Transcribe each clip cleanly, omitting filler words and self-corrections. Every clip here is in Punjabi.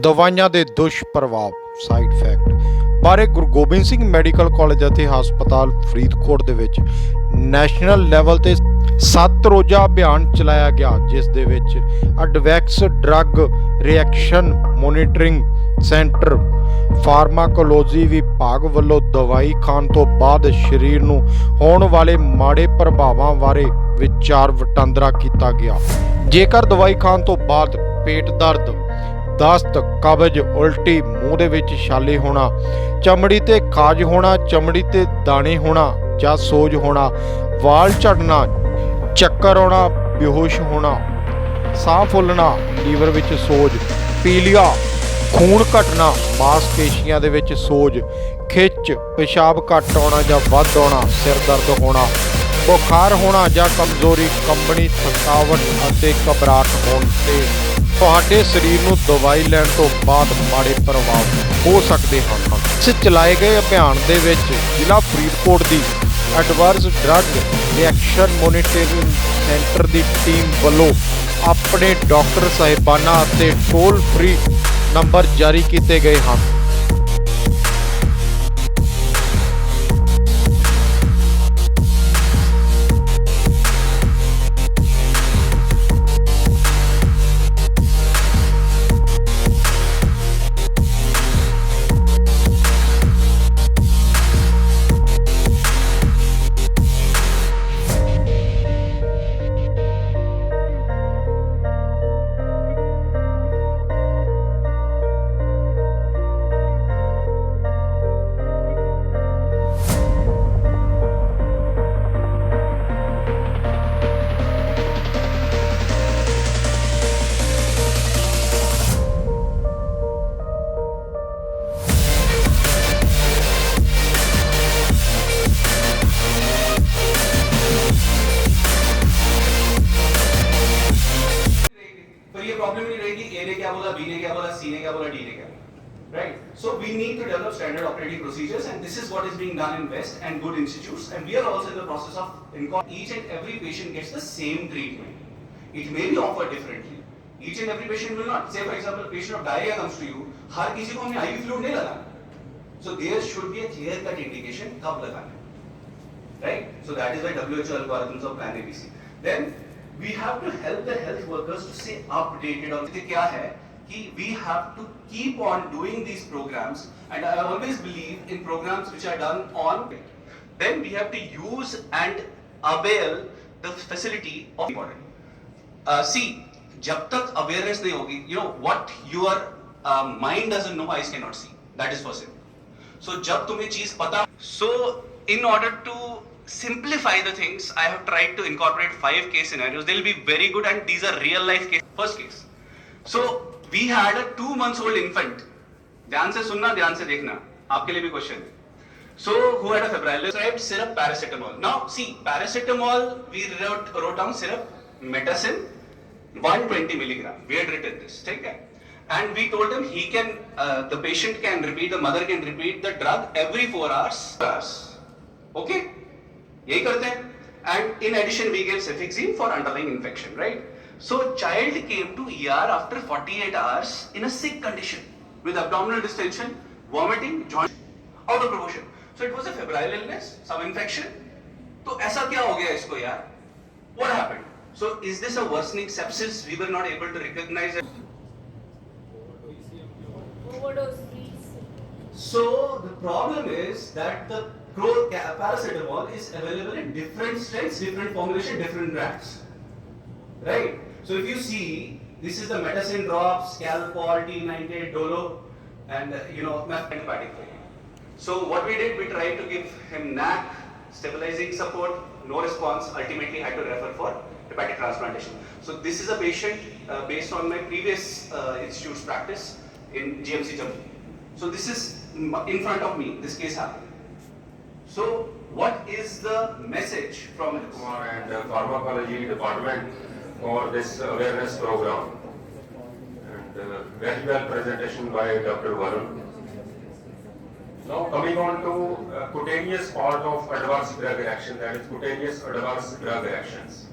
ਦਵਾਈਆਂ ਦੇ ਦੁਸ਼ਪ੍ਰਭਾਵ ਸਾਈਡ ਇਫੈਕਟ ਬਾਰੇ ਗੁਰੂ ਗੋਬਿੰਦ ਸਿੰਘ ਮੈਡੀਕਲ ਕਾਲਜ ਅਤੇ ਹਸਪਤਾਲ ਫਰੀਦਕੋਟ ਦੇ ਵਿੱਚ ਨੈਸ਼ਨਲ ਲੈਵਲ ਤੇ 7 ਰੋਜ਼ਾ ਅਭਿਆਨ ਚਲਾਇਆ ਗਿਆ, ਜਿਸ ਦੇ ਵਿੱਚ ਐਡਵੈਕਸ ਡਰੱਗ ਰਿਐਕਸ਼ਨ ਮੋਨੀਟਰਿੰਗ ਸੈਂਟਰ ਫਾਰਮਾਕੋਲੋਜੀ ਵਿਭਾਗ ਵੱਲੋਂ ਦਵਾਈ ਖਾਣ ਤੋਂ ਬਾਅਦ ਸਰੀਰ ਨੂੰ ਹੋਣ ਵਾਲੇ ਮਾੜੇ ਪ੍ਰਭਾਵਾਂ ਬਾਰੇ ਵਿਚਾਰ ਵਟਾਂਦਰਾ ਕੀਤਾ ਗਿਆ। ਜੇਕਰ ਦਵਾਈ ਖਾਣ ਤੋਂ ਬਾਅਦ ਪੇਟ ਦਰਦ, ਦਸਤ, ਕਬਜ਼, ਉਲਟੀ, ਮੂੰਹ ਦੇ ਵਿੱਚ ਛਾਲੇ ਹੋਣਾ, ਚਮੜੀ ਤੇ ਖਾਜ ਹੋਣਾ, ਚਮੜੀ ਤੇ ਦਾਣੇ ਹੋਣਾ ਜਾਂ ਸੋਜ ਹੋਣਾ, ਵਾਲ ਝੜਨਾ, ਚੱਕਰ ਆਉਣਾ, ਬੇਹੋਸ਼ ਹੋਣਾ, ਸਾਹ ਫੁੱਲਣਾ, ਲੀਵਰ ਵਿੱਚ ਸੋਜ, ਪੀਲੀਆ, ਖੂਨ ਘਟਣਾ, ਮਾਸਪੇਸ਼ੀਆਂ ਦੇ ਵਿੱਚ ਸੋਜ, ਖਿੱਚ, ਪਿਸ਼ਾਬ ਘੱਟ ਆਉਣਾ ਜਾਂ ਵੱਧ ਆਉਣਾ, ਸਿਰ ਦਰਦ ਹੋਣਾ, ਬੁਖਾਰ ਹੋਣਾ ਜਾਂ ਕਮਜ਼ੋਰੀ, ਕੰਬਣੀ, ਥਕਾਵਟ ਅਤੇ ਘਬਰਾਹਟ ਹੋਣ ਤੇ ਤੁਹਾਡੇ ਸਰੀਰ ਨੂੰ ਦਵਾਈ ਲੈਣ ਤੋਂ ਬਾਅਦ ਮਾੜੇ ਪ੍ਰਭਾਵ ਹੋ ਸਕਦੇ ਹਨ। ਇਸ ਚਲਾਏ ਗਏ ਅਭਿਆਨ ਦੇ ਵਿੱਚ ਜ਼ਿਲ੍ਹਾ ਫਰੀਦਕੋਟ ਦੀ adverse drug reaction monitoring centre ਦੀ ਟੀਮ ਵੱਲੋਂ ਆਪਣੇ ਡਾਕਟਰ ਸਾਹਿਬਾਨਾਂ ਅਤੇ ਟੋਲ ਫ੍ਰੀ ਨੰਬਰ ਜਾਰੀ ਕੀਤੇ ਗਏ ਹਨ। प्रॉब्लम नहीं रहेगी ए ने क्या बोला, बी ने क्या बोला, सी ने क्या बोला, डी ने क्या बोला, right? So we need to develop standard operating procedures, and this is what is being done in West and good institutes, and we are also in the process of each and every patient gets the same treatment. It may be offered differently. Each and every patient will not. Say for example, a patient of diarrhea comes to you, हर किसी को हमने IV fluid नहीं लगाना. So there should be a clear cut indication कब लगाना, right? So that is why WHO algorithms of Plan ABC. Then we have to help the health workers to stay updated on the क्या है कि we have to keep on doing these programs, and I always believe in programs which are done on. Then we have to use and avail the facility of important. See, जब तक awareness नहीं होगी, you know what your mind doesn't know, eyes cannot see. That is for sure. So जब तुम्हें चीज पता, so in order to simplify the things, I have tried to incorporate 5 case scenarios. They'll be very good, and these are real life cases. First case. So we had a 2 months old infant. ध्यान से सुनना, ध्यान से देखना, आपके लिए भी क्वेश्चन है. So who had a febrile prescribed syrup paracetamol. Now see, paracetamol we wrote down syrup metacin 120 milligram. We had written this, ठीक है? And we told him he can, the patient can repeat, the mother can repeat the drug every 4 hours. Okay? यही करते हैं. And in addition we gave cefixime for underlying infection, right? So child came to ER after 48 hours in a sick condition with abdominal distension, vomiting, joint out of proportion. So it was a febrile illness, some infection. तो ऐसा क्या हो गया इसको यार? What happened? So is this a worsening sepsis? We were not able to recognize it. Overdose. So the problem is that the paracetamol is available in different strengths, different formulation, different brands, right? So if you see, this is the Metacin drops, Calpol, T98, Dolo, and antibiotic for him. So what we did, we tried to give him NAC, stabilizing support, no response, ultimately had to refer for hepatic transplantation. So this is a patient based on my previous institute's practice in GMC Jammu. So this is in front of me, this case happened. So what is the message from and pharmacology department for this awareness program, and very well presentation by Dr. Varun. Now coming on to cutaneous part of adverse drug reaction, that is cutaneous adverse drug reactions.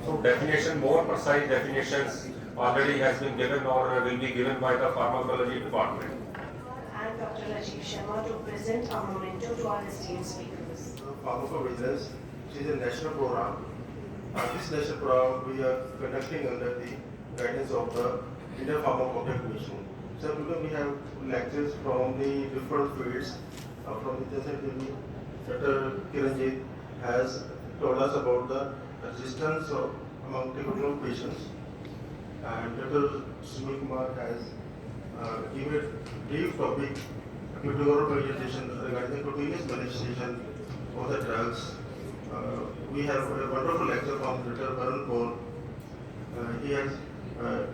So definition, more precise definitions already has been given or will be given by the pharmacology department. And Dr. Rajiv Sharma to present a memento to our esteemed speakers. Pharmacovigilance, which is a national program. This national program we are conducting under the guidance of the Indian Pharmacopoeia Commission. So today we have lectures from the different fields. From the Jason Dr. Kiranjit has told us about the resistance among tuberculosis patients, and Dr. Sumit Kumar has given a brief topic presentation regarding the continuous manifestation of the drugs. We have a wonderful lecture from Dr. Varun Kaur. He has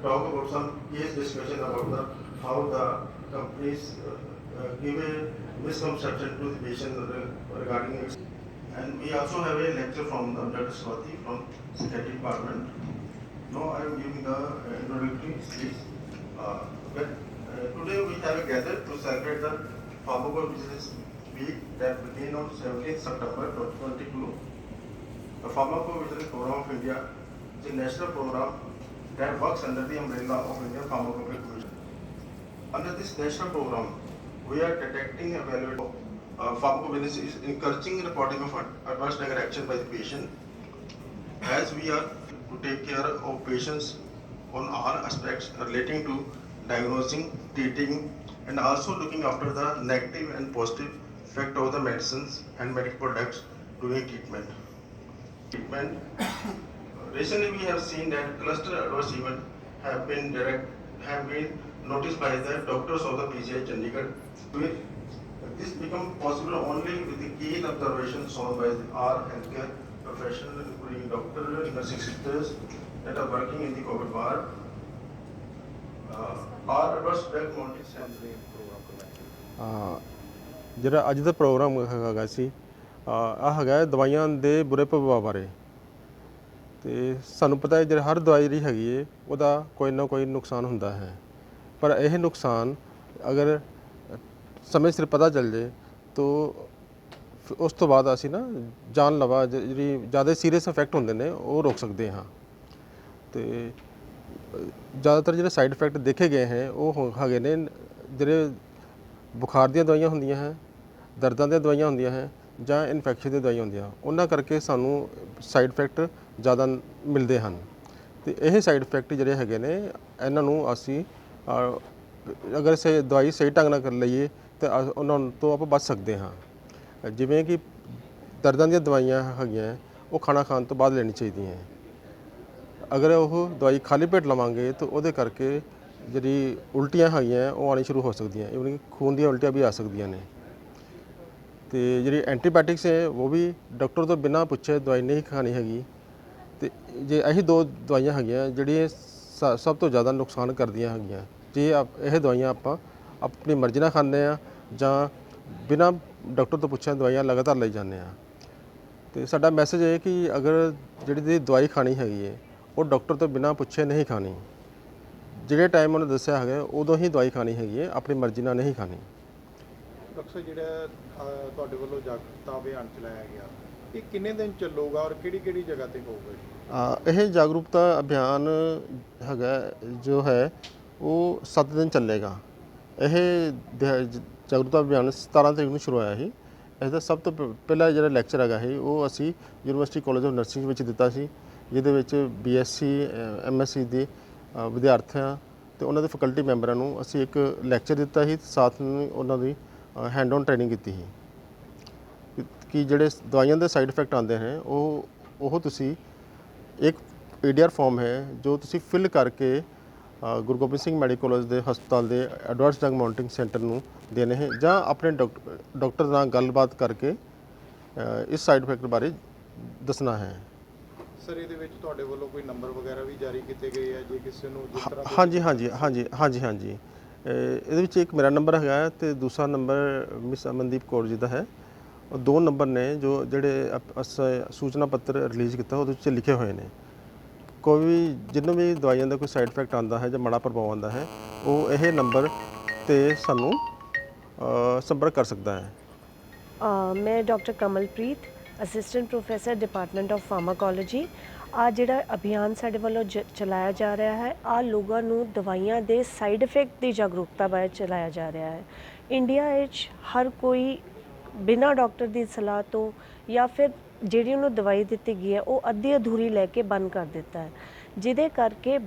talked about some case discussion about how the companies give a misconception to the patient regarding it. And we also have a lecture from Dr. Swati from Secretary Department. Now I am giving the introductory speech. Today we have gathered to celebrate the Pharmacovigilance Week that began on 17th September 2022. The Pharmacovigilance Program of India is a national program that works under the umbrella of Indian Pharmacopoeia Commission. Under this national program, we are detecting and evaluating pharmacovigilance is encouraging reporting of adverse drug reaction by the patient, as we are to take care of patients on all aspects relating to diagnosing, treating, and also looking after the negative and positive effect of the medicines and medical products during treatment. Recently, we have seen that cluster adverse events have been noticed by the doctors of the PGI Chandigarh. This become possible only with the keen observation shown by our healthcare professionals, including doctors, nursing sisters that are working in the COVID ward. Our adverse drug monitoring ਜਿਹੜਾ ਅੱਜ ਦਾ ਪ੍ਰੋਗਰਾਮ ਹੈਗਾ ਸੀ ਆ ਹੈਗਾ ਦਵਾਈਆਂ ਦੇ ਬੁਰੇ ਪ੍ਰਭਾਵ ਬਾਰੇ। ਤੇ ਸਾਨੂੰ ਪਤਾ ਹੈ ਜਿਹੜਾ ਹਰ ਦਵਾਈ ਜਿਹੜੀ ਹੈਗੀ ਹੈ ਉਹਦਾ ਕੋਈ ਨਾ ਕੋਈ ਨੁਕਸਾਨ ਹੁੰਦਾ ਹੈ, ਪਰ ਇਹ ਨੁਕਸਾਨ ਅਗਰ ਸਮੇਂ ਸਿਰ ਪਤਾ ਚੱਲ ਜੇ ਤਾਂ ਉਸ ਤੋਂ ਬਾਅਦ ਅਸੀਂ ਨਾ ਜਾਨਲੇਵਾ ਜਿਹੜੀ ਜ਼ਿਆਦਾ ਸੀਰੀਅਸ ਇਫੈਕਟ ਹੁੰਦੇ ਨੇ ਉਹ ਰੋਕ ਸਕਦੇ ਹਾਂ। ਤੇ ਜ਼ਿਆਦਾਤਰ ਜਿਹੜੇ ਸਾਈਡ ਇਫੈਕਟ ਦੇਖੇ ਗਏ ਹੈ ਉਹ ਹੈਗੇ ਨੇ ਜਿਹੜੇ ਬੁਖਾਰ ਦੀਆਂ ਦਵਾਈਆਂ ਹੁੰਦੀਆਂ ਹੈ, ਦਰਦਾਂ ਦੀਆਂ ਦਵਾਈਆਂ ਹੁੰਦੀਆਂ ਹੈ ਜਾਂ ਇਨਫੈਕਸ਼ਨ ਦੀਆਂ ਦਵਾਈਆਂ ਹੁੰਦੀਆਂ, ਉਹਨਾਂ ਕਰਕੇ ਸਾਨੂੰ ਸਾਈਡ ਇਫੈਕਟ ਜ਼ਿਆਦਾ ਮਿਲਦੇ ਹਨ। ਤੇ ਇਹ ਸਾਈਡ ਇਫੈਕਟ ਜਿਹੜੇ ਹੈਗੇ ਨੇ ਇਹਨਾਂ ਨੂੰ ਅਸੀਂ ਅਗਰ ਦਵਾਈ ਸਹੀ ਢੰਗ ਨਾਲ ਕਰ ਲਈਏ ਤਾਂ ਉਹਨਾਂ ਤੋਂ ਆਪਾਂ ਬਚ ਸਕਦੇ ਹਾਂ। ਜਿਵੇਂ ਕਿ ਦਰਦਾਂ ਦੀਆਂ ਦਵਾਈਆਂ ਹੈਗੀਆਂ ਉਹ ਖਾਣਾ ਖਾਣ ਤੋਂ ਬਾਅਦ ਲੈਣੀ ਚਾਹੀਦੀਆਂ। ਅਗਰ ਉਹ ਦਵਾਈ ਖਾਲੀ ਪੇਟ ਲਵਾਂਗੇ ਤਾਂ ਉਹਦੇ ਕਰਕੇ ਜਿਹੜੀ ਉਲਟੀਆਂ ਹੈਗੀਆਂ ਉਹ ਆਉਣੀ ਸ਼ੁਰੂ ਹੋ ਸਕਦੀਆਂ, ਇਵਨ ਕਿ ਖੂਨ ਦੀਆਂ ਉਲਟੀਆਂ ਵੀ ਆ ਸਕਦੀਆਂ ਨੇ। ਤੇ ਜਿਹੜੀ ਐਂਟੀਬਾਇਓਟਿਕਸ ਹੈ ਉਹ ਵੀ ਡਾਕਟਰ ਤੋਂ ਬਿਨਾਂ ਪੁੱਛੇ ਦਵਾਈ ਨਹੀਂ ਖਾਣੀ ਹੈਗੀ। ਤੇ ਜੇ ਇਹੀ ਦੋ ਦਵਾਈਆਂ ਹੈਗੀਆਂ ਜਿਹੜੀਆਂ ਸਭ ਤੋਂ ਜ਼ਿਆਦਾ ਨੁਕਸਾਨ ਕਰਦੀਆਂ ਹੈਗੀਆਂ, ਜੇ ਇਹ ਦਵਾਈਆਂ ਆਪਾਂ ਆਪਣੀ ਮਰਜ਼ੀ ਨਾਲ ਖਾਂਦੇ ਹਾਂ ਜਾਂ ਬਿਨਾਂ ਡਾਕਟਰ ਤੋਂ ਪੁੱਛਿਆ ਦਵਾਈਆਂ ਲਗਾਤਾਰ ਲਈ ਜਾਂਦੇ ਹਾਂ। ਤੇ ਸਾਡਾ ਮੈਸੇਜ ਇਹ ਕਿ ਅਗਰ ਜਿਹੜੀ ਦਵਾਈ ਖਾਣੀ ਹੈਗੀ ਹੈ ਉਹ ਡਾਕਟਰ ਤੋਂ ਬਿਨਾਂ ਪੁੱਛੇ ਨਹੀਂ ਖਾਣੀ। ਜਿਹੜੇ ਟਾਈਮ ਉਹਨੇ ਦੱਸਿਆ ਹੈਗਾ ਉਦੋਂ ਹੀ ਦਵਾਈ ਖਾਣੀ ਹੈਗੀ ਹੈ, ਆਪਣੀ ਮਰਜ਼ੀ ਨਾਲ ਨਹੀਂ ਖਾਣੀ। ਡਾਕਟਰ ਸਾਹਿਬ ਜਿਹੜਾ ਤੁਹਾਡੇ ਵੱਲੋਂ ਜਾਗਰੂਕਤਾ ਅਭਿਆਨ ਚਲਾਇਆ ਗਿਆ ਇਹ ਕਿੰਨੇ ਦਿਨ ਚੱਲੂਗਾ ਔਰ ਕਿਹੜੀ ਜਗ੍ਹਾ ਤੇ ਹੋਊਗਾ? ਇਹ ਜਾਗਰੂਕਤਾ ਅਭਿਆਨ ਹੈਗਾ ਜੋ ਹੈ ਉਹ 7 ਦਿਨ ਚੱਲੇਗਾ। ਇਹ ਜਾਗਰੂਕਤਾ ਅਭਿਆਨ 17 ਤਰੀਕ ਨੂੰ ਸ਼ੁਰੂ ਹੋਇਆ ਸੀ। ਇਹਦਾ ਸਭ ਤੋਂ ਪਹਿਲਾ ਜਿਹੜਾ ਲੈਕਚਰ ਹੈਗਾ ਸੀ ਉਹ ਅਸੀਂ ਯੂਨੀਵਰਸਿਟੀ ਕਾਲਜ ਆਫ ਨਰਸਿੰਗ ਵਿੱਚ ਦਿੱਤਾ ਸੀ, ਜਿਹਦੇ ਵਿੱਚ BSc MSc ਦੇ ਵਿਦਿਆਰਥੀਆਂ ਅਤੇ ਉਹਨਾਂ ਦੇ ਫੈਕਲਟੀ ਮੈਂਬਰਾਂ ਨੂੰ ਅਸੀਂ ਇੱਕ ਲੈਕਚਰ ਦਿੱਤਾ ਸੀ, ਸਾਥ ਨੂੰ ਉਹਨਾਂ ਦੀ ਹੈਂਡ ਔਨ ਟ੍ਰੇਨਿੰਗ ਕੀਤੀ ਸੀ ਕਿ ਜਿਹੜੇ ਦਵਾਈਆਂ ਦੇ ਸਾਈਡ ਇਫੈਕਟ ਆਉਂਦੇ ਹਨ ਉਹ ਤੁਸੀਂ ਇੱਕ PDF ਫਾਰਮ ਹੈ ਜੋ ਤੁਸੀਂ ਫਿਲ ਕਰਕੇ ਗੁਰੂ ਗੋਬਿੰਦ ਸਿੰਘ ਮੈਡੀਕਲ ਕਾਲਜ ਦੇ ਹਸਪਤਾਲ ਦੇ ਐਡਵਾਂਸ ਡਰਗ ਮੋਨੀਟਰਿੰਗ ਸੈਂਟਰ ਨੂੰ ਦੇਣੇ ਹੈ ਜਾਂ ਆਪਣੇ ਡਾਕਟਰ ਨਾਲ ਗੱਲਬਾਤ ਕਰਕੇ ਇਸ ਸਾਈਡ ਇਫੈਕਟ ਬਾਰੇ ਦੱਸਣਾ ਹੈ। ਸਰ ਇਹਦੇ ਵਿੱਚ ਤੁਹਾਡੇ ਵੱਲੋਂ ਕੋਈ ਨੰਬਰ ਵਗੈਰਾ ਵੀ ਜਾਰੀ ਕੀਤੇ ਗਏ ਆ ਜੇ ਕਿਸੇ ਨੂੰ ਜਿਸ ਤਰ੍ਹਾਂ ਹਾਂਜੀ ਇਹਦੇ ਵਿੱਚ ਇੱਕ ਮੇਰਾ ਨੰਬਰ ਹੈਗਾ ਅਤੇ ਦੂਸਰਾ ਨੰਬਰ ਮਿਸ ਅਮਨਦੀਪ ਕੌਰ ਜੀ ਦਾ ਹੈ। ਉਹ 2 ਨੰਬਰ ਨੇ ਜਿਹੜੇ ਸੂਚਨਾ ਪੱਤਰ ਰਿਲੀਜ਼ ਕੀਤਾ ਉਹਦੇ ਵਿੱਚ ਲਿਖੇ ਹੋਏ ਨੇ। ਕੋਈ ਵੀ ਜਿਹਨੂੰ ਵੀ ਦਵਾਈਆਂ ਦਾ ਕੋਈ ਸਾਈਡ ਇਫੈਕਟ ਆਉਂਦਾ ਹੈ ਜਾਂ ਮਾੜਾ ਪ੍ਰਭਾਵ ਆਉਂਦਾ ਹੈ ਉਹ ਇਹ ਨੰਬਰ 'ਤੇ ਸਾਨੂੰ ਸੰਪਰਕ ਕਰ ਸਕਦਾ ਹੈ। मैं doctor Kamalpreet, assistant professor department of pharmacology ਆ ਜਿਹੜਾ ਅਭਿਆਨ ਸਾਡੇ ਵੱਲੋਂ ਚਲਾਇਆ ਜਾ ਰਿਹਾ ਹੈ, ਆ ਲੋਕਾਂ ਨੂੰ ਦਵਾਈਆਂ ਦੇ ਸਾਈਡ ਇਫੈਕਟ ਦੀ ਜਾਗਰੂਕਤਾ ਬਾਰੇ ਚਲਾਇਆ ਜਾ ਰਿਹਾ ਹੈ। ਇੰਡੀਆ ਵਿੱਚ ਹਰ ਕੋਈ ਬਿਨਾਂ ਡਾਕਟਰ ਦੀ ਸਲਾਹ ਤੋਂ ਜਾਂ ਫਿਰ ਜਿਹੜੀ ਉਹਨੂੰ ਦਵਾਈ ਦਿੱਤੀ ਗਈ ਹੈ ਉਹ ਅੱਧੀ ਅਧੂਰੀ ਲੈ ਕੇ ਬੰਦ ਕਰ ਦਿੱਤਾ ਹੈ, ਜਿਹਦੇ ਕਰਕੇ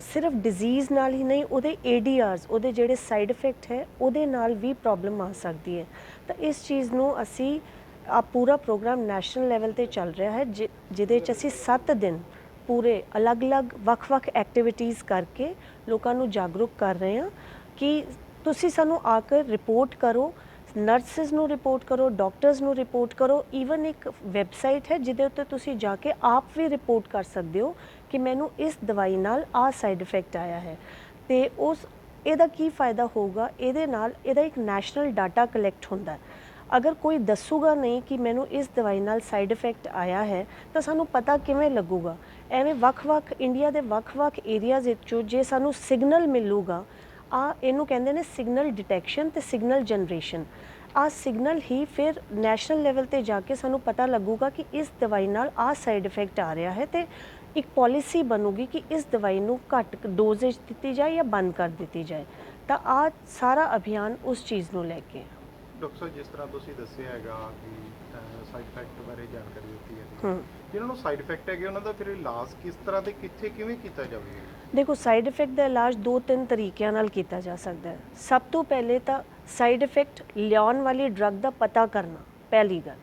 ਸਿਰਫ ਡਿਜ਼ੀਜ਼ ਨਾਲ ਹੀ ਨਹੀਂ, ਉਹਦੇ ADRs, ਉਹਦੇ ਜਿਹੜੇ ਸਾਈਡ ਇਫੈਕਟ ਹੈ ਉਹਦੇ ਨਾਲ ਵੀ ਪ੍ਰੋਬਲਮ ਆ ਸਕਦੀ ਹੈ। ਤਾਂ ਇਸ ਚੀਜ਼ ਨੂੰ ਅਸੀਂ ਆ ਪੂਰਾ ਪ੍ਰੋਗਰਾਮ ਨੈਸ਼ਨਲ ਲੈਵਲ ਤੇ ਚੱਲ ਰਿਹਾ ਹੈ, ਜਿਹਦੇ 'ਚ ਅਸੀਂ 7 ਦਿਨ ਪੂਰੇ ਅਲੱਗ-ਅਲੱਗ ਵੱਖ-ਵੱਖ ਐਕਟੀਵਿਟੀਜ਼ ਕਰਕੇ ਲੋਕਾਂ ਨੂੰ ਜਾਗਰੂਕ ਕਰ ਰਹੇ ਹਾਂ ਕਿ ਤੁਸੀਂ ਸਾਨੂੰ ਆ ਕੇ ਰਿਪੋਰਟ ਕਰੋ, ਨਰਸਿਸ ਨੂੰ ਰਿਪੋਰਟ ਕਰੋ, ਡਾਕਟਰਸ ਨੂੰ ਰਿਪੋਰਟ ਕਰੋ। ਈਵਨ ਇੱਕ ਵੈਬਸਾਈਟ ਹੈ ਜਿਹਦੇ ਉੱਤੇ ਤੁਸੀਂ ਜਾ ਕੇ ਆਪ ਵੀ ਰਿਪੋਰਟ ਕਰ ਸਕਦੇ ਹੋ ਕਿ ਮੈਨੂੰ ਇਸ ਦਵਾਈ ਨਾਲ ਆਹ ਸਾਈਡ ਇਫੈਕਟ ਆਇਆ ਹੈ। ਤੇ ਇਹਦਾ ਕੀ ਫਾਇਦਾ ਹੋਊਗਾ, ਇਹਦੇ ਨਾਲ ਇਹਦਾ ਇੱਕ ਨੈਸ਼ਨਲ ਡਾਟਾ ਕਲੈਕਟ ਹੁੰਦਾ ਹੈ। ਅਗਰ ਕੋਈ ਦੱਸੂਗਾ ਨਹੀਂ ਕਿ ਮੈਨੂੰ ਇਸ ਦਵਾਈ ਨਾਲ ਸਾਈਡ ਇਫੈਕਟ ਆਇਆ ਹੈ ਤਾਂ ਸਾਨੂੰ ਪਤਾ ਕਿਵੇਂ ਲੱਗੂਗਾ। ਐਵੇਂ ਵੱਖ-ਵੱਖ ਇੰਡੀਆ ਦੇ ਵੱਖ-ਵੱਖ ਏਰੀਆਜ਼ ਵਿੱਚੋਂ ਜੇ ਸਾਨੂੰ ਸਿਗਨਲ ਮਿਲੂਗਾ, ਇਹਨੂੰ ਕਹਿੰਦੇ ਨੇ ਸਿਗਨਲ ਡਿਟੈਕਸ਼ਨ ਤੇ ਸਿਗਨਲ ਜਨਰੇਸ਼ਨ। ਸਿਗਨਲ ਹੀ ਫਿਰ ਨੈਸ਼ਨਲ ਲੈਵਲ ਤੇ ਜਾ ਕੇ ਸਾਨੂੰ ਪਤਾ ਲੱਗੂਗਾ ਕਿ ਇਸ ਦਵਾਈ ਨਾਲ ਸਾਈਡ ਇਫੈਕਟ ਆ ਰਿਹਾ ਹੈ ਤੇ ਇੱਕ ਪਾਲਿਸੀ ਬਣੂਗੀ ਕਿ ਇਸ ਦਵਾਈ ਨੂੰ ਘੱਟ ਡੋਜ਼ੇਜ ਦਿੱਤੀ ਜਾਏ ਜਾਂ ਬੰਦ ਕਰ ਦਿੱਤੀ ਜਾਏ। ਤਾਂ ਸਾਰਾ ਅਭਿਆਨ ਉਸ ਚੀਜ਼ ਨੂੰ ਲੈ ਕੇ। ਡਾਕਟਰ ਸਾਹਿਬ, ਜਿਸ ਤਰ੍ਹਾਂ ਤੁਸੀਂ ਦੱਸਿਆ ਹੈਗਾ ਕਿ ਸਾਈਡ ਇਫੈਕਟ ਬਾਰੇ ਜਾਣਕਾਰੀ ਦਿੱਤੀ ਹੈ, ਜਿਹਨਾਂ ਨੂੰ ਸਾਈਡ ਇਫੈਕਟ ਹੈਗੇ ਉਹਨਾਂ ਦਾ ਫਿਰ ਇਲਾਜ ਕਿਸ ਤਰ੍ਹਾਂ ਤੇ ਕਿੱਥੇ ਕਿਵੇਂ ਕੀਤਾ ਜਾਵੇਗਾ? ਦੇਖੋ, ਸਾਈਡ ਇਫੈਕਟ ਦਾ ਇਲਾਜ 2-3 ਤਰੀਕਿਆਂ ਨਾਲ ਕੀਤਾ ਜਾ ਸਕਦਾ ਹੈ। ਸਭ ਤੋਂ ਪਹਿਲੇ ਤਾਂ ਸਾਈਡ ਇਫੈਕਟ ਲਿਆਉਣ ਵਾਲੀ ਡਰੱਗ ਦਾ ਪਤਾ ਕਰਨਾ, ਪਹਿਲੀ ਗੱਲ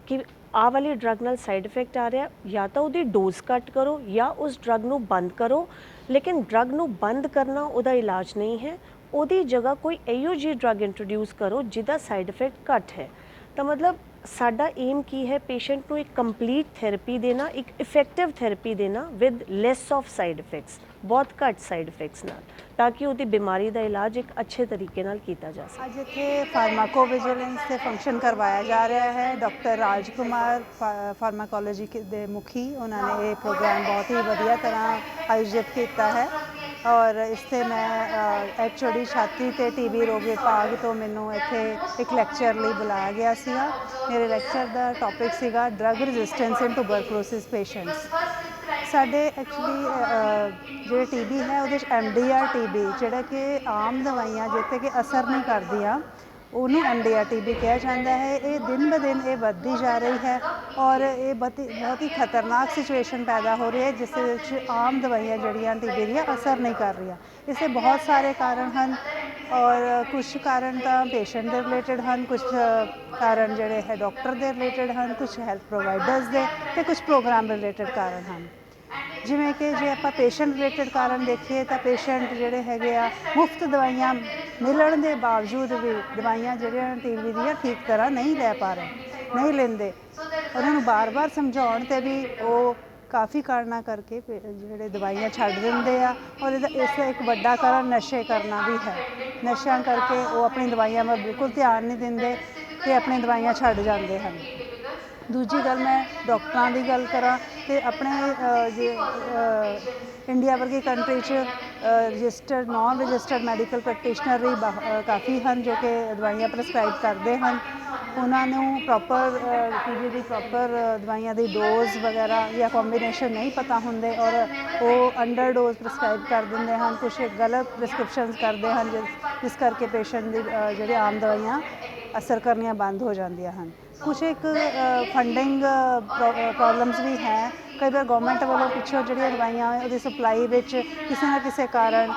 ਕਿ ਆਹ ਵਾਲੀ ਡਰੱਗ ਨਾਲ ਸਾਈਡ ਇਫੈਕਟ ਆ ਰਿਹਾ, ਜਾਂ ਤਾਂ ਉਹਦੀ ਡੋਜ਼ ਘੱਟ ਕਰੋ ਜਾਂ ਉਸ ਡਰੱਗ ਨੂੰ ਬੰਦ ਕਰੋ। ਲੇਕਿਨ ਡਰੱਗ ਨੂੰ ਬੰਦ ਕਰਨਾ ਉਹਦਾ ਇਲਾਜ ਨਹੀਂ ਹੈ, ਉਹਦੀ ਜਗ੍ਹਾ ਕੋਈ ਇਹੋ ਜਿਹੀ ਡਰੱਗ ਇੰਟਰੋਡਿਊਸ ਕਰੋ ਜਿਹਦਾ ਸਾਈਡ ਇਫੈਕਟ ਘੱਟ ਹੈ। ਤਾਂ ਮਤਲਬ ਸਾਡਾ ਏਮ ਕੀ ਹੈ, ਪੇਸ਼ੈਂਟ ਨੂੰ ਇੱਕ ਕੰਪਲੀਟ ਥੈਰੇਪੀ ਦੇਣਾ, ਇੱਕ ਇਫੈਕਟਿਵ ਥੈਰੇਪੀ ਦੇਣਾ with less of side effects, ਬਹੁਤ ਘੱਟ ਸਾਈਡ ਇਫੈਕਟਸ ਨਾਲ, ਤਾਂ ਕਿ ਉਹਦੀ ਬਿਮਾਰੀ ਦਾ ਇਲਾਜ ਇੱਕ ਅੱਛੇ ਤਰੀਕੇ ਨਾਲ ਕੀਤਾ ਜਾ ਸਕੇ। ਅੱਜ ਇੱਥੇ ਫਾਰਮਾਕੋਵਿਜੀਲੈਂਸ ਤੇ ਫੰਕਸ਼ਨ ਕਰਵਾਇਆ ਜਾ ਰਿਹਾ ਹੈ। ਡਾਕਟਰ ਰਾਜ ਕੁਮਾਰ ਫਾਰਮਾਕੋਲੋਜੀ ਦੇ ਮੁਖੀ, ਉਹਨਾਂ ਨੇ ਇਹ ਪ੍ਰੋਗਰਾਮ ਬਹੁਤ ਹੀ ਵਧੀਆ ਤਰ੍ਹਾਂ ਆਯੋਜਿਤ ਕੀਤਾ ਹੈ ਔਰ ਇਸ ਤੇ ਮੈਂ ਐਚਓਡੀ ਛਾਤੀ ਤੇ TB ਰੋਗ ਵਿਭਾਗ ਤੋਂ ਮੈਨੂੰ ਇੱਥੇ ਇੱਕ ਲੈਕਚਰ ਲਈ ਬੁਲਾਇਆ ਗਿਆ ਸੀਗਾ। ਮੇਰੇ ਲੈਕਚਰ ਦਾ ਟੌਪਿਕ ਸੀਗਾ ਡਰੱਗ ਰੈਜ਼ਿਸਟੈਂਸ ਇਨ ਟੂਬਰਕਲੋਸਿਸ ਪੇਸ਼ੈਂਟਸ। ਸਾਡੇ ਐਕਚੁਅਲੀ ਜਿਹੜੇ TB ਹੈ ਉਹਦੇ 'ਚ MDR TB, ਜਿਹੜਾ ਕਿ ਆਮ ਦਵਾਈਆਂ ਜਿੱਥੇ ਕਿ ਅਸਰ ਨਹੀਂ ਕਰਦੀਆਂ, ਉਹਨੂੰ MDR TB ਕਿਹਾ ਜਾਂਦਾ ਹੈ। ਇਹ ਦਿਨ ਬ ਦਿਨ ਇਹ ਵੱਧਦੀ ਜਾ ਰਹੀ ਹੈ ਔਰ ਇਹ ਬਹੁਤ ਹੀ ਖਤਰਨਾਕ ਸਿਚੁਏਸ਼ਨ ਪੈਦਾ ਹੋ ਰਹੀ ਹੈ ਜਿਸ ਦੇ ਵਿੱਚ ਆਮ ਦਵਾਈਆਂ ਜਿਹੜੀਆਂ TB ਦੀਆਂ ਅਸਰ ਨਹੀਂ ਕਰ ਰਹੀਆਂ। ਇਸ ਦੇ ਬਹੁਤ ਸਾਰੇ ਕਾਰਨ ਹਨ ਔਰ ਕੁਝ ਕਾਰਨ ਤਾਂ ਪੇਸ਼ੈਂਟ ਦੇ ਰਿਲੇਟਡ ਹਨ, ਕੁਝ ਕਾਰਨ ਜਿਹੜੇ ਹੈ ਡਾਕਟਰ ਦੇ ਰਿਲੇਟਡ ਹਨ, ਕੁਝ ਹੈਲਥ ਪ੍ਰੋਵਾਈਡਰਸ ਦੇ ਅਤੇ ਕੁਝ ਪ੍ਰੋਗਰਾਮ ਰਿਲੇਟਡ ਕਾਰਨ ਹਨ। ਜਿਵੇਂ ਕਿ ਜੇ ਆਪਾਂ ਪੇਸ਼ੈਂਟ ਰਿਲੇਟਡ ਕਾਰਨ ਦੇਖੀਏ ਤਾਂ ਪੇਸ਼ੈਂਟ ਜਿਹੜੇ ਹੈਗੇ ਆ ਮੁਫਤ ਦਵਾਈਆਂ ਮਿਲਣ ਦੇ ਬਾਵਜੂਦ ਵੀ ਦਵਾਈਆਂ ਜਿਹੜੀਆਂ TB ਦੀਆਂ ਠੀਕ ਤਰ੍ਹਾਂ ਨਹੀਂ ਲੈ ਪਾ ਰਹੇ, ਨਹੀਂ ਲੈਂਦੇ। ਉਹਨਾਂ ਨੂੰ ਬਾਰ-ਬਾਰ ਸਮਝਾਉਣ 'ਤੇ ਵੀ ਉਹ ਕਾਫੀ ਕਾਰਨਾਂ ਕਰਕੇ ਜਿਹੜੇ ਦਵਾਈਆਂ ਛੱਡ ਦਿੰਦੇ ਆ ਔਰ ਇਸ ਦਾ ਇੱਕ ਵੱਡਾ ਕਾਰਨ ਨਸ਼ੇ ਕਰਨਾ ਵੀ ਹੈ। ਨਸ਼ਿਆਂ ਕਰਕੇ ਉਹ ਆਪਣੀ ਦਵਾਈਆਂ ਵੱਲ ਬਿਲਕੁਲ ਧਿਆਨ ਨਹੀਂ ਦਿੰਦੇ ਅਤੇ ਆਪਣੀ ਦਵਾਈਆਂ ਛੱਡ ਜਾਂਦੇ ਹਨ। ਦੂਜੀ ਗੱਲ, ਮੈਂ ਡਾਕਟਰਾਂ ਦੀ ਗੱਲ ਕਰਾਂ ਤੇ ਆਪਣੇ ਇੰਡੀਆ ਵਰਗੀ ਕੰਟਰੀ 'ਚ registered non registered medical practitioner ਵੀ ਕਾਫੀ ਹਨ ਜੋ ਕਿ ਦਵਾਈਆਂ ਪ੍ਰਸਕ੍ਰਾਈਬ ਕਰਦੇ ਹਨ। ਉਹਨਾਂ ਨੂੰ ਪ੍ਰੋਪਰ TB ਦੀ ਪ੍ਰੋਪਰ ਦਵਾਈਆਂ ਦੀ ਡੋਜ਼ ਵਗੈਰਾ ਜਾਂ ਕੰਬੀਨੇਸ਼ਨ ਨਹੀਂ ਪਤਾ ਹੁੰਦੇ ਔਰ ਉਹ ਅੰਡਰ ਡੋਜ਼ ਪ੍ਰਸਕ੍ਰਾਈਬ ਕਰ ਦਿੰਦੇ ਹਨ। ਕੁਛ ਗਲਤ ਪ੍ਰਸਕ੍ਰਿਪਸ਼ਨਸ ਕਰਦੇ ਹਨ ਜਿਸ ਕਰਕੇ ਪੇਸ਼ੈਂਟ ਦੀ ਜਿਹੜੇ ਆਮ ਦਵਾਈਆਂ ਅਸਰ ਕਰਨੀਆਂ ਬੰਦ ਹੋ ਜਾਂਦੀਆਂ ਹਨ। ਕੁਛ ਇੱਕ ਫੰਡਿੰਗ ਪ੍ਰੋਬਲਮਸ ਵੀ ਹੈ। ਕਈ ਵਾਰ ਗੌਰਮੈਂਟ ਵੱਲੋਂ ਪਿੱਛੋਂ ਜਿਹੜੀਆਂ ਦਵਾਈਆਂ ਉਹਦੀ ਸਪਲਾਈ ਵਿੱਚ ਕਿਸੇ ਨਾ ਕਿਸੇ ਕਾਰਨ,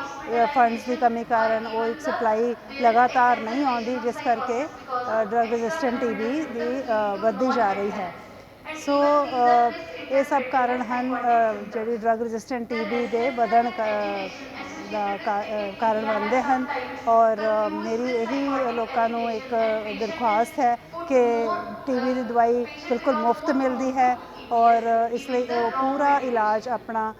ਫੰਡਸ ਦੀ ਕਮੀ ਕਾਰਨ ਉਹ ਇੱਕ ਸਪਲਾਈ ਲਗਾਤਾਰ ਨਹੀਂ ਆਉਂਦੀ, ਜਿਸ ਕਰਕੇ ਡਰੱਗ ਰੈਜ਼ਿਸਟੈਂਟ TB ਦੀ ਵੱਧਦੀ ਜਾ ਰਹੀ ਹੈ। ਸੋ ਇਹ ਸਭ ਕਾਰਨ ਹਨ ਜਿਹੜੀ ਡਰੱਗ ਰੈਜ਼ਿਸਟੈਂਟ TB ਦੇ ਵਧਣ ਦਾ ਕਾਰਨ ਬਣਦੇ ਹਨ ਔਰ ਮੇਰੀ ਇਹੀ ਲੋਕਾਂ ਨੂੰ ਇੱਕ ਦਰਖਾਸਤ ਹੈ ਕਿ TB ਦੀ ਦਵਾਈ ਬਿਲਕੁਲ ਮੁਫਤ ਮਿਲਦੀ ਹੈ ਔਰ ਇਸ ਲਈ ਉਹ ਪੂਰਾ ਇਲਾਜ ਆਪਣਾ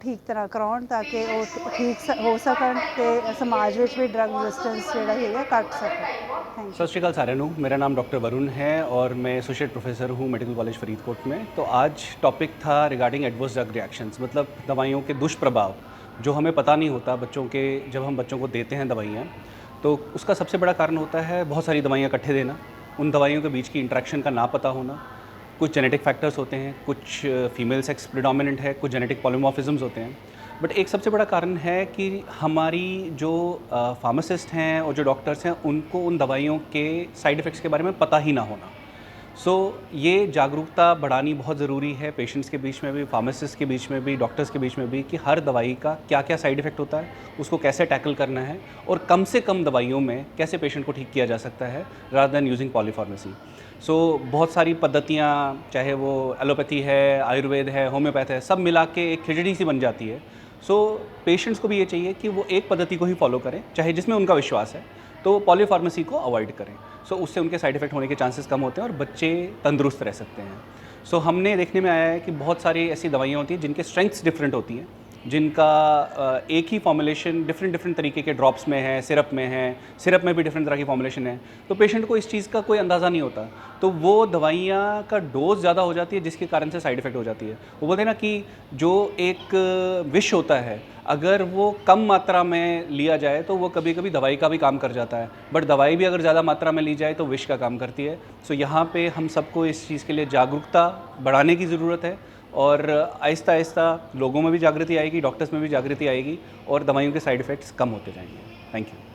ਠੀਕ ਤਰ੍ਹਾਂ ਕਰਾਉਣ ਤਾਂ ਕਿ ਉਹ ਠੀਕ ਹੋ ਸਕਣ ਅਤੇ ਸਮਾਜ ਵਿੱਚ ਵੀ ਡਰੱਗ ਰੈਜ਼ਿਸਟੈਂਸ ਜਿਹੜਾ ਹੈਗਾ ਘੱਟ ਸਕੇ। Thank you. सत श्री अकाल सारे मेरा नाम डॉक्टर वरुण है और मैं एसोसिएट प्रोफेसर हूँ मेडिकल कॉलेज फरीदकोट में। तो आज टॉपिक था रिगार्डिंग एडवर्स ड्रग रिएक्शंस, मतलब दवाइयों के दुष्प्रभाव जो हमें पता नहीं होता बच्चों के, जब हम बच्चों को देते हैं दवाइयाँ तो उसका सबसे बड़ा कारण होता है बहुत सारी दवाइयाँ इकट्ठे देना, उन दवाइयों के बीच की इंटरेक्शन का ना पता होना कुछ जेनेटिक फैक्टर्स होते हैं, कुछ फीमेल सेक्स प्रिडोमिनेंट है, कुछ जेनेटिक पॉलीमॉर्फिज्म्स होते हैं। बट एक सबसे बड़ा कारण है कि हमारी जो फार्मासिस्ट हैं और जो डॉक्टर्स हैं उनको उन दवाइयों के साइड इफ़ेक्ट्स के बारे में पता ही ना होना। सो ये जागरूकता बढ़ानी बहुत ज़रूरी है पेशेंट्स के बीच में भी, फार्मासिस्ट के बीच में भी, डॉक्टर्स के बीच में भी, कि हर दवाई का क्या क्या साइड इफ़ेक्ट होता है, उसको कैसे टैकल करना है और कम से कम दवाइयों में कैसे पेशेंट को ठीक किया जा सकता है रादर दैन यूजिंग पॉलीफार्मेसी। सो बहुत सारी पद्धतियाँ, चाहे वो एलोपैथी है, आयुर्वेद है, होम्योपैथ है, सब मिला के एक खिचड़ी सी बन जाती है। सो पेशेंट्स को भी ये चाहिए कि वो एक पद्धति को ही फॉलो करें, चाहे जिसमें उनका विश्वास है, तो पॉलीफार्मेसी को अवॉइड करें। सो उससे उनके साइड इफ़ेक्ट होने के चांसेस कम होते हैं और बच्चे तंदुरुस्त रह सकते हैं। सो हमने देखने में आया है कि बहुत सारी ऐसी दवाइयाँ होती हैं जिनके स्ट्रेंथ्स डिफरेंट होती हैं, जिनका एक ही फॉर्मुलेशन डिफरेंट तरीके के ड्रॉप्स में है, सिरप में है, सिरप में भी डिफरेंट तरह की फॉर्मुलेशन है, तो पेशेंट को इस चीज़ का कोई अंदाज़ा नहीं होता, तो वो दवाइयाँ का डोज ज़्यादा हो जाती है जिसके कारण से साइड इफ़ेक्ट हो जाती है। वो बोलते हैं ना कि जो एक विष होता है, अगर वो कम मात्रा में लिया जाए तो वो कभी कभी दवाई का भी काम कर जाता है, बट दवाई भी अगर ज़्यादा मात्रा में ली जाए तो विष का काम करती है। सो यहाँ पे हम सबको इस चीज़ के लिए जागरूकता बढ़ाने की ज़रूरत है और आहिस्ता आहिस्ता लोगों में भी जागृति आएगी, डॉक्टर्स में भी जागृति आएगी और दवाइयों के साइड इफ़ेक्ट्स कम होते जाएंगे। Thank you.